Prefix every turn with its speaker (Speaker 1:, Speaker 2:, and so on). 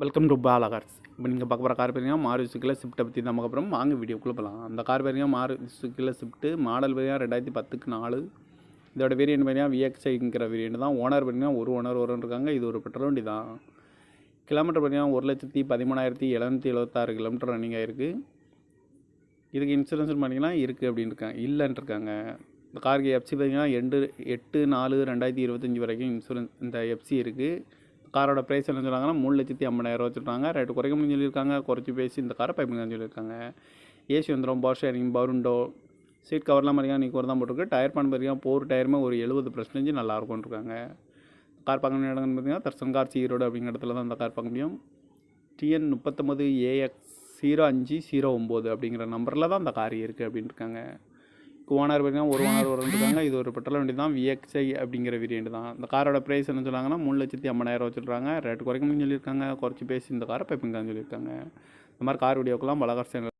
Speaker 1: Welcome to Bala cars. இப்போ நீங்கள் பார்க்க போகிற கார் பார்த்தீங்கன்னா மாருதி சுசுகி ஸ்விஃப்ட்டை பற்றி தான் பார்க்க போகிறோம். வாங்க வீடியோக்குள்ளே போகலாம். அந்த கார் பார்த்தீங்கன்னா மாருதி சுசுகி ஸ்விஃப்ட் மாடல் பார்த்தீங்கன்னா 2010க்கு 4. இதோட வேரியன்ட் பார்த்தீங்கன்னா VXIங்கிற வேரியன்ட் தான். ஓனர் பார்த்தீங்கன்னா ஒரு ஓனர் இருக்காங்க. இது ஒரு பெட்ரோல் வண்டி தான். கிலோமீட்டர் பார்த்தீங்கன்னா 1,13,776 கிலோமீட்டர் ரன்னிங் ஆகிருக்கு. இதுக்கு இன்சூரன்ஸ் பார்த்தீங்கன்னா இருக்குது அப்படின்னு இருக்காங்க, இல்லைன்னு இருக்காங்க. இந்த காருக்கு எஃப்சி பார்த்தீங்கன்னா 8/4/2025 வரைக்கும் இன்சூரன்ஸ் இந்த எஃப்சி இருக்குது. காரோட ப்ரைஸ் என்ன சொல்கிறாங்கன்னா 3,50,000 வச்சுருக்காங்க. ரேட்டு குறைக்க முடியும்னு சொல்லியிருக்காங்க. குறைச்சி பேசி இந்த காரை பைப்புங்கன்னு சொல்லியிருக்காங்க. ஏசி வந்துடும், power steering, power window, seat கவர்லாம் பார்த்தீங்கன்னா நீக்கு தான் போட்டிருக்கு. டயர் பான் பார்த்தீங்கன்னா 4 டயருமே ஒரு 70% நல்லாயிருக்கும்னு இருக்காங்க. கார் பார்க்க முடியும் இடம்னு பார்த்தீங்கன்னா தர்சன் கார் ஈரோடு அப்படிங்கிற இடத்துல தான் இந்த கார் பார்க்க முடியும். TN 39AX0509 அப்படிங்கிற நம்பரில் தான் இந்த கார் இருக்குது அப்படின்னு இருக்காங்க. ஓனர் பார்த்தீங்கன்னா ஒரு ஓனர் இருக்காங்க. இது ஒரு பெட்ரோல் வண்டி தான். VXI அப்படிங்கிற வேரியண்ட் தான். இந்த காரோட ப்ரைஸ் என்ன சொல்கிறாங்கன்னா 3,50,000 வச்சுருக்காங்க. ரேட்டு குறைக்க முடியும்னு சொல்லியிருக்காங்க. குறைச்சி பேசி இந்த காரை பைப்புங்கன்னு சொல்லியிருக்காங்க. இந்த மாதிரி கார் வீடியோக்கெல்லாம் பலகார் சேனல்